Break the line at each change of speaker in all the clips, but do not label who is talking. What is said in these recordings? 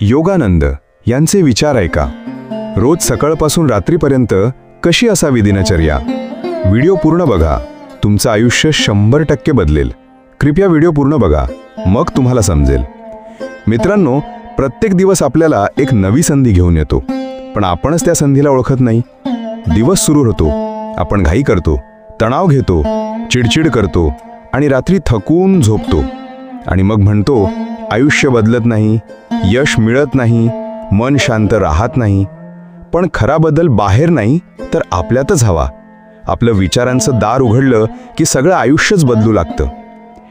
योगानंद यांचे विचार ऐका. रोज सकाळपासून रात्रीपर्यंत कशी असावी दिनचर्या. व्हिडिओ पूर्ण बघा, तुमचं आयुष्य 100% बदलेल. कृपया व्हिडिओ पूर्ण बघा, मग तुम्हाला समजेल. मित्रांनो, प्रत्येक दिवस आपल्याला एक नवी संधी घेऊन येतो, पण आपणच त्या संधीला ओळखत नाही. दिवस सुरू होतो, आपण घाई करतो, तणाव घेतो, चिडचिड करतो आणि रात्री थकून झोपतो. आणि मग म्हणतो आयुष्य बदलत नाही, यश मिळत नाही, मन शांत राहत नाही. पण खरा बदल बाहेर नाही तर आपल्यातच हवा. आपलं विचारांचं दार उघडलं की सगळं आयुष्यच बदलू लागतं.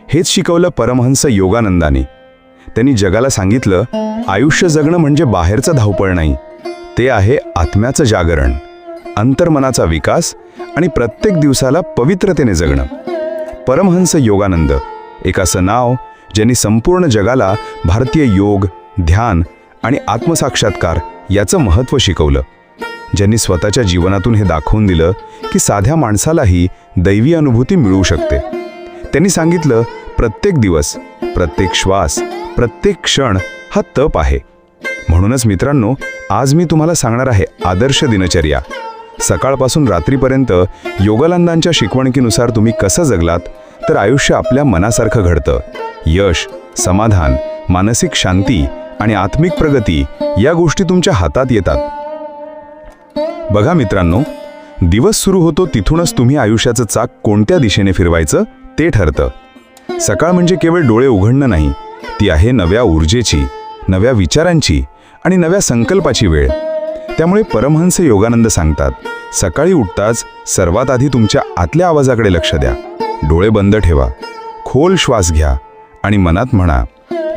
हेच शिकवलं परमहंस योगानंदाने. त्यांनी जगाला सांगितलं, आयुष्य जगणं म्हणजे बाहेरचं धावपळ नाही, ते आहे आत्म्याचं जागरण, अंतर्मनाचा विकास आणि प्रत्येक दिवसाला पवित्रतेने जगणं. परमहंस योगानंद एक असं नाव ज्यांनी संपूर्ण जगाला भारतीय योग, ध्यान आणि आत्मसाक्षात्कार याचं महत्त्व शिकवलं. ज्यांनी स्वतःच्या जीवनातून हे दाखवून दिलं की साध्या माणसालाही दैवी अनुभूती मिळू शकते. त्यांनी सांगितलं, प्रत्येक दिवस, प्रत्येक श्वास, प्रत्येक क्षण हा तप आहे. म्हणूनच मित्रांनो, आज मी तुम्हाला सांगणार आहे आदर्श दिनचर्या. सकाळपासून रात्रीपर्यंत योगानंदांच्या शिकवणीनुसार तुम्ही कसं जगलात तर आयुष्य आपल्या मनासारखं घडतं. यश, समाधान, मानसिक शांती आणि आत्मिक प्रगती या गोष्टी तुमच्या हातात येतात. बघा मित्रांनो, दिवस सुरू होतो तिथूनच तुम्ही आयुष्याचं चाक कोणत्या दिशेने फिरवायचं ते ठरतं. सकाळ म्हणजे केवळ डोळे उघडणं नाही, ती आहे नव्या ऊर्जेची, नव्या विचारांची आणि नव्या संकल्पाची वेळ. त्यामुळे परमहंस योगानंद सांगतात, सकाळी उठताच सर्वात आधी तुमच्या आतल्या आवाजाकडे लक्ष द्या. डोळे बंद ठेवा, खोल श्वास घ्या आणि मनात म्हणा,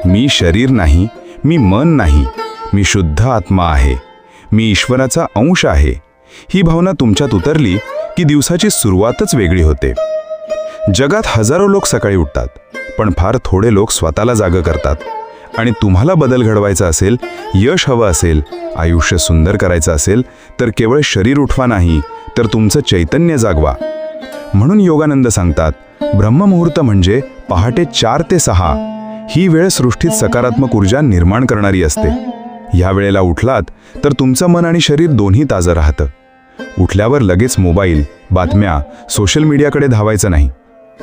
मी शरीर नाही, मी मन नाही, मी शुद्ध आत्मा आहे, मी ईश्वराचा अंश आहे. ही भावना तुमच्यात उतरली की दिवसाची सुरुवातच वेगळी होते. जगात हजारो लोक सकाळी उठतात, पण फार थोडे लोक स्वतःला जागं करतात. आणि तुम्हाला बदल घडवायचा असेल, यश हवं असेल, आयुष्य सुंदर करायचं असेल तर केवळ शरीर उठवा नाही तर तुमचं चैतन्य जागवा. म्हणून योगानंद सांगतात, ब्रह्ममुहूर्त म्हणजे पहाटे 4 ते 6 ही वेळ सृष्टीत सकारात्मक ऊर्जा निर्माण करणारी असते. ह्या वेळेला उठलात तर तुमचं मन आणि शरीर दोन्ही ताजं राहतं. उठल्यावर लगेच मोबाईल, बातम्या, सोशल मीडियाकडे धावायचं नाही.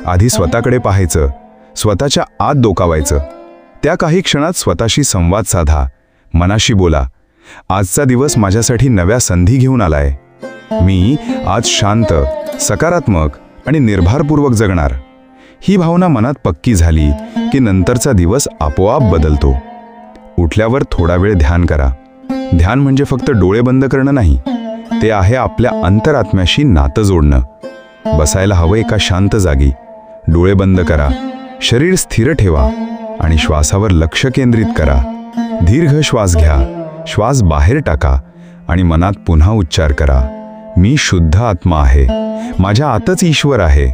आधी स्वतःकडे पाहायचं, स्वतःच्या आत डोकावायचं. त्या काही क्षणात स्वतःशी संवाद साधा, मनाशी बोला, आजचा दिवस माझ्यासाठी नव्या संधी घेऊन आलाय. मी आज शांत, सकारात्मक आणि निर्धारपूर्वक जगणार. ही भावना मनात पक्की झाली की नंतरचा दिवस आपोआप बदलतो. उठल्यावर थोडा वेळ ध्यान करा. ध्यान म्हणजे फक्त डोळे बंद करणं नाही, ते आहे आपल्या अंतरात्म्याशी नातं जोडणं. बसायला हवं एका शांत जागी. डोळे बंद करा, शरीर स्थिर ठेवा आणि श्वासावर लक्ष केंद्रित करा. दीर्घ श्वास घ्या, श्वास बाहेर टाका आणि मनात पुन्हा उच्चार करा, मी शुद्ध आत्मा आहे, माझ्या आतच ईश्वर आहे.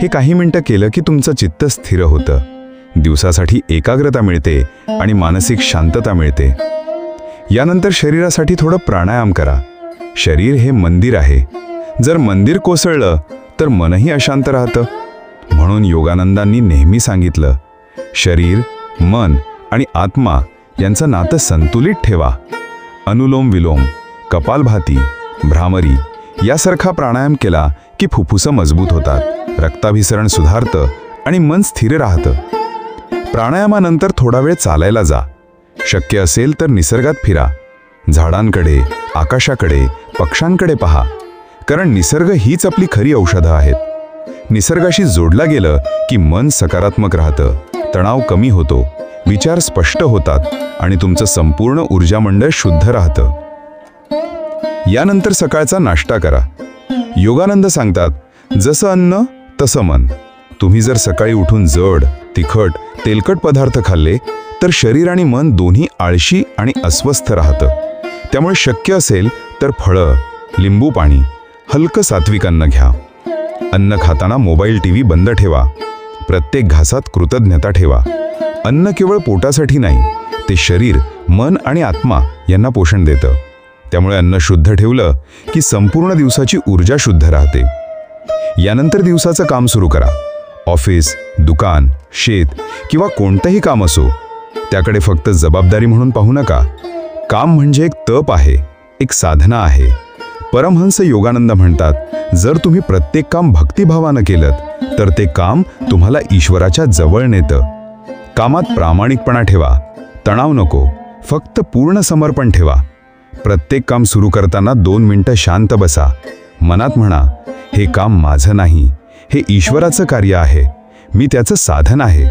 हे काही मिनिटं केलं की तुमचं चित्त स्थिर होतं. दिवसासाठी एकाग्रता मिळते आणि मानसिक शांतता मिळते. यानंतर शरीरासाठी थोडं प्राणायाम करा. शरीर हे मंदिर आहे. जर मंदिर कोसळलं तर मनही अशांत राहतं. म्हणून योगानंदांनी नेहमी सांगितलं, शरीर, मन आणि आत्मा यांचं नातं संतुलित ठेवा. अनुलोम विलोम, कपालभाती, भ्रामरी यासारखा प्राणायाम केला की फुफ्फुसं मजबूत होतात, रक्ताभिसरण सुधारतं आणि मन स्थिर राहतं. प्राणायामानंतर थोडा वेळ चालायला जा. शक्य असेल तर निसर्गात फिरा. झाडांकडे, आकाशाकडे, पक्ष्यांकडे पहा, कारण निसर्ग हीच आपली खरी औषधं आहेत. निसर्गाशी जोडला गेलं की मन सकारात्मक राहतं, तणाव कमी होतो, विचार स्पष्ट होतात आणि तुमचं संपूर्ण ऊर्जामंडळ शुद्ध राहतं. यानंतर सकाळचा नाश्ता करा. योगानंद सांगतात, जसं अन्न तसं मन. तुम्ही जर सकाळी उठून जड, तिखट, तेलकट पदार्थ खाल्ले तर शरीर आणि मन दोन्ही आळशी आणि अस्वस्थ राहतं. त्यामुळे शक्य असेल तर फळं, लिंबू पाणी, हलकं सात्विक अन्न घ्या. अन्न खाताना मोबाईल, टीव्ही बंद ठेवा. प्रत्येक घासात कृतज्ञता ठेवा. अन्न केवळ पोटासाठी नाही, ते शरीर, मन आणि आत्मा यांना पोषण देतं. त्यामुळे अन्न शुद्ध ठेवलं की संपूर्ण दिवसाची ऊर्जा शुद्ध राहते. यानंतर दिवसाचं काम सुरू करा. ऑफिस, दुकान, शेत किंवा कोणतंही काम असो, त्याकडे फक्त जबाबदारी म्हणून पाहू नका. काम म्हणजे एक तप आहे, एक साधना आहे. परमहंस योगानंद म्हणतात, जर तुम्ही प्रत्येक काम भक्तिभावानं केलं तर ते काम तुम्हाला ईश्वराच्या जवळ नेतं. कामात प्रामाणिकपणा ठेवा, तणाव नको, फक्त पूर्ण समर्पण ठेवा. प्रत्येक काम सुरू करताना 2 मिनिटं शांत बसा. मनात म्हणा, हे काम माझं नाही, हे ईश्वराचं कार्य आहे, मी त्याचं साधन आहे.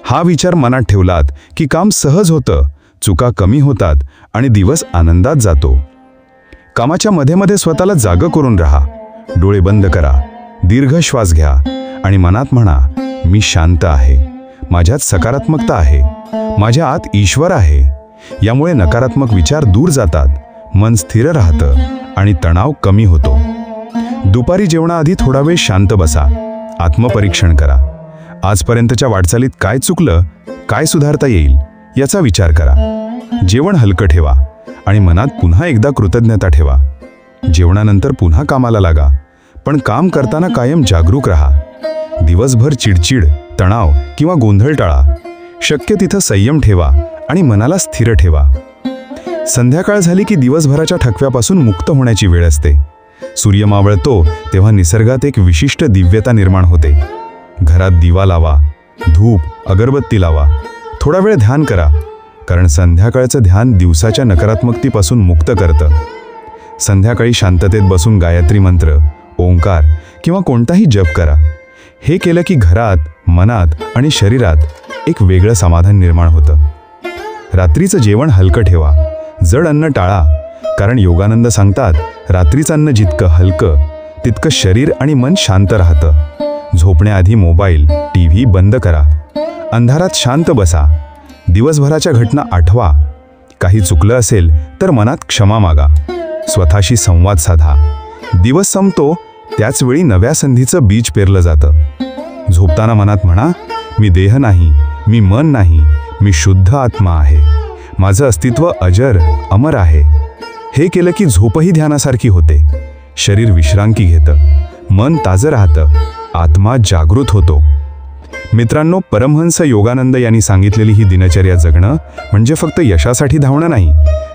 हा विचार मनात ठेवलात की काम सहज होतं, चुका कमी होतात आणि दिवस आनंदात जातो. कामाच्या मध्ये मध्ये स्वतःला जागं करून राहा. डोळे बंद करा, दीर्घ श्वास घ्या आणि मनात म्हणा, मी शांत आहे, माझ्यात सकारात्मकता आहे, माझ्या आत ईश्वर आहे. यामुळे नकारात्मक विचार दूर जातात, मन स्थिर राहतं आणि तणाव कमी होतो. दुपारी जेवणाआधी थोडा वेळ शांत बसा, आत्मपरीक्षण करा. आजपर्यंतच्या वाटचालीत काय चुकलं, काय सुधारता येईल याचा विचार करा. जेवण हलकं ठेवा आणि मनात पुन्हा एकदा कृतज्ञता ठेवा. जेवणानंतर पुन्हा कामाला लागा, पण काम करताना कायम जागरूक राहा. दिवसभर चिडचिड, तणाव किंवा गोंधळ टाळा. शक्य तिथं संयम ठेवा आणि मनाला स्थिर ठेवा. संध्याकाळ झाली की दिवसभराच्या थकव्यापासून मुक्त होण्याची वेळ असते. सूर्य मावळतो तेव्हा निसर्गात एक विशिष्ट दिव्यता निर्माण होते. घरात दिवा लावा, धूप, अगरबत्ती लावा. थोडा वेळ ध्यान करा, कारण संध्याकाळचं ध्यान दिवसाच्या नकारात्मकतेपासून मुक्त करतं. संध्याकाळी शांततेत बसून गायत्री मंत्र, ओंकार किंवा कोणताही जप करा. हे केलं की घरात, मनात आणि शरीरात एक वेगळं समाधान निर्माण होतं. रात्रीचं जेवण हलकं ठेवा, जड अन्न टाळा, कारण योगानंद सांगतात, रात्रीचं अन्न जितकं हलकं तितकं शरीर आणि मन शांत राहतं. झोपण्याआधी मोबाईल, टीव्ही बंद करा. अंधारात शांत बसा. दिवसभराच्या घटना आठवा. काही चुकलं असेल तर मनात क्षमा मागा. स्वतःशी संवाद साधा. दिवस संपतो त्याच वेळी नव्या संधीचं बीज पेरलं जातं. झोपताना मनात म्हणा, मी देह नाही, मी मन नाही, मी शुद्ध आत्मा आहे, माझं अस्तित्व अजर अमर आहे. हे केलं की झोपही ध्यानासारखी होते. शरीर विश्रांती घेतं, मन ताजं राहतं, आत्मा जागृत होतो. मित्रांनो, परमहंस योगानंद यांनी सांगितलेली ही दिनचर्या जगणं म्हणजे फक्त यशासाठी धावणं नाही,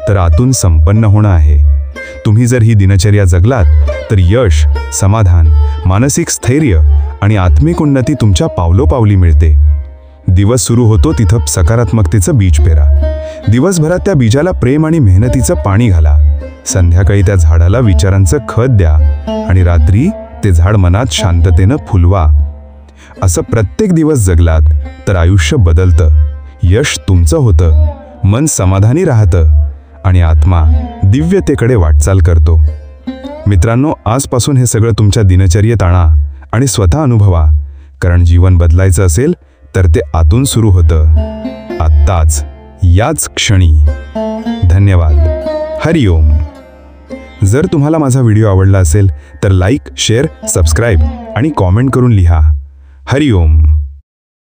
तर आतून संपन्न होणं आहे. तुम्ही जर ही दिनचर्या जगलात तर यश, समाधान, मानसिक स्थैर्य आणि आत्मिक उन्नती तुमच्या पावलोपावली मिळते. दिवस सुरू होतो तिथं सकारात्मकतेचं बीज पेरा. दिवसभरात त्या बीजाला प्रेम आणि मेहनतीचं पाणी घाला. संध्याकाळी त्या झाडाला विचारांचं खत द्या आणि रात्री ते झाड मनात शांततेनं फुलवा. असं प्रत्येक दिवस जगलात तर आयुष्य बदलतं, यश तुमचं होतं, मन समाधानी राहतं आणि आत्मा दिव्यतेकडे वाटचाल करतो. मित्रांनो, आजपासून हे सगळं तुमच्या दिनचर्येत आणा आणि स्वतः अनुभवा, कारण जीवन बदलायचं असेल तर ते आतून सुरू होतं, आत्ताच, याच क्षणी. धन्यवाद. हरिओम. जर तुम्हाला माझा व्हिडिओ आवडला असेल तर लाईक, शेअर, सबस्क्राईब आणि कॉमेंट करून लिहा. हरिओम.